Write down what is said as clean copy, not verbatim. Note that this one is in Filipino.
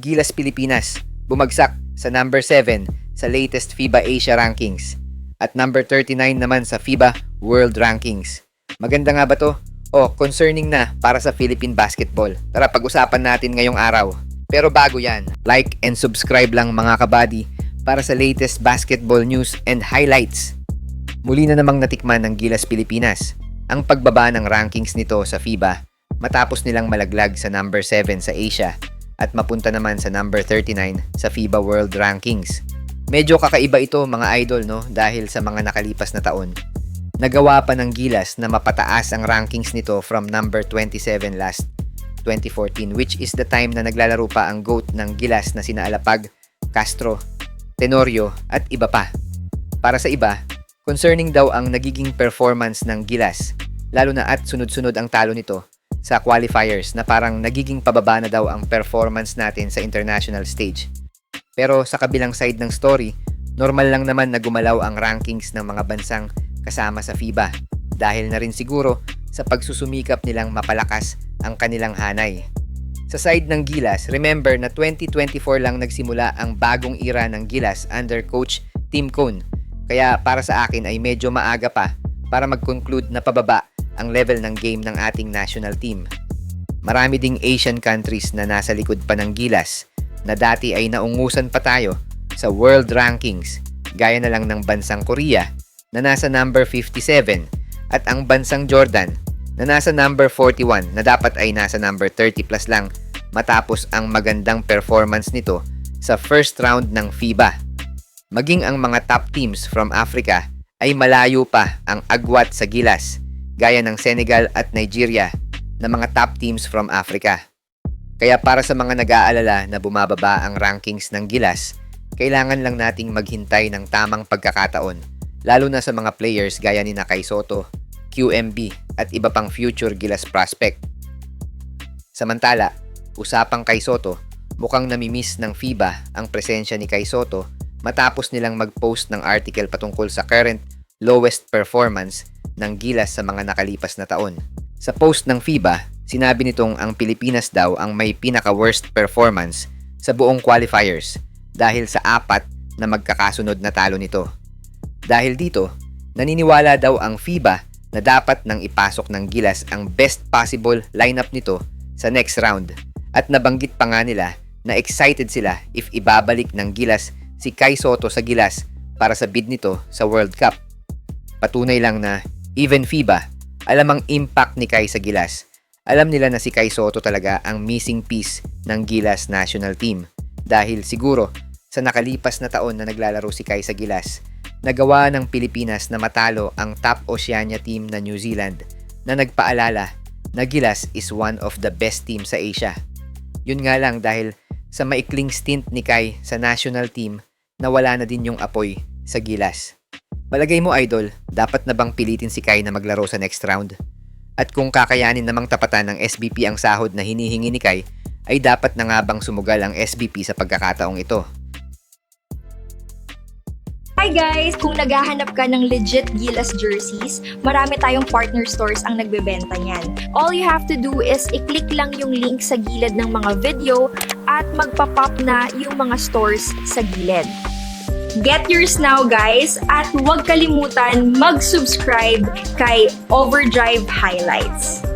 Gilas Pilipinas, bumagsak sa number 7 sa latest FIBA Asia Rankings at number 39 naman sa FIBA World Rankings. Maganda nga ba to? O concerning na para sa Philippine basketball. Tara pag-usapan natin ngayong araw. Pero bago yan, like and subscribe lang mga kabady para sa latest basketball news and highlights. Muli na namang natikman ng Gilas Pilipinas ang pagbaba ng rankings nito sa FIBA matapos nilang malaglag sa number 7 sa Asia at mapunta naman sa number 39 sa FIBA World Rankings. Medyo kakaiba ito mga idol no dahil sa mga nakalipas na taon. Nagawa pa ng Gilas na mapataas ang rankings nito from number 27 last 2014 which is the time na naglalaro pa ang GOAT ng Gilas na sina Alapag, Castro, Tenorio at iba pa. Para sa iba, concerning daw ang nagiging performance ng Gilas lalo na at sunod-sunod ang talo nito sa qualifiers na parang nagiging pababa na daw ang performance natin sa international stage. Pero sa kabilang side ng story, normal lang naman na gumalaw ang rankings ng mga bansang kasama sa FIBA dahil na rin siguro sa pagsusumikap nilang mapalakas ang kanilang hanay. Sa side ng Gilas, remember na 2024 lang nagsimula ang bagong era ng Gilas under coach Tim Cone. Kaya para sa akin ay medyo maaga pa para mag-conclude na pababa ang level ng game ng ating national team. Marami ding Asian countries na nasa likod pa ng Gilas na dati ay naungusan pa tayo sa world rankings gaya na lang ng bansang Korea na nasa number 57 at ang bansang Jordan na nasa number 41 na dapat ay nasa number 30 plus lang matapos ang magandang performance nito sa first round ng FIBA. Maging ang mga top teams from Africa ay malayo pa ang agwat sa Gilas gaya ng Senegal at Nigeria na mga top teams from Africa. Kaya para sa mga nag-aalala na bumababa ang rankings ng Gilas, kailangan lang nating maghintay ng tamang pagkakataon, lalo na sa mga players gaya ni Kai Sotto, QMB at iba pang future Gilas prospect. Samantala, usapang Kai Sotto, mukhang namimiss ng FIBA ang presensya ni Kai Sotto matapos nilang mag-post ng article patungkol sa current lowest performance ng Gilas sa mga nakalipas na taon. Sa post ng FIBA, sinabi nitong ang Pilipinas daw ang may pinaka-worst performance sa buong qualifiers dahil sa 4 na magkakasunod na talo nito. Dahil dito, naniniwala daw ang FIBA na dapat nang ipasok ng Gilas ang best possible lineup nito sa next round at nabanggit pa nga nila na excited sila if ibabalik ng Gilas si Kai Sotto sa Gilas para sa bid nito sa World Cup. Patunay lang na even FIBA, alam ang impact ni Kai sa Gilas. Alam nila na si Kai Sotto talaga ang missing piece ng Gilas national team. Dahil siguro, sa nakalipas na taon na naglalaro si Kai sa Gilas, nagawa ng Pilipinas na matalo ang top Oceania team na New Zealand na nagpaalala na Gilas is one of the best team sa Asia. Yun nga lang dahil sa maikling stint ni Kai sa national team, nawala na din yung apoy sa Gilas. Palagay mo idol, dapat na bang pilitin si Kai na maglaro sa next round? At kung kakayanin namang tapatan ng SBP ang sahod na hinihingi ni Kai, ay dapat na nga bang sumugal ang SBP sa pagkakataong ito? Hi guys! Kung naghahanap ka ng legit Gilas jerseys, marami tayong partner stores ang nagbebenta niyan. All you have to do is i-click lang yung link sa gilid ng mga video at magpa-pop na yung mga stores sa gilid. Get yours now guys at huwag kalimutan mag-subscribe kay Overdrive Highlights.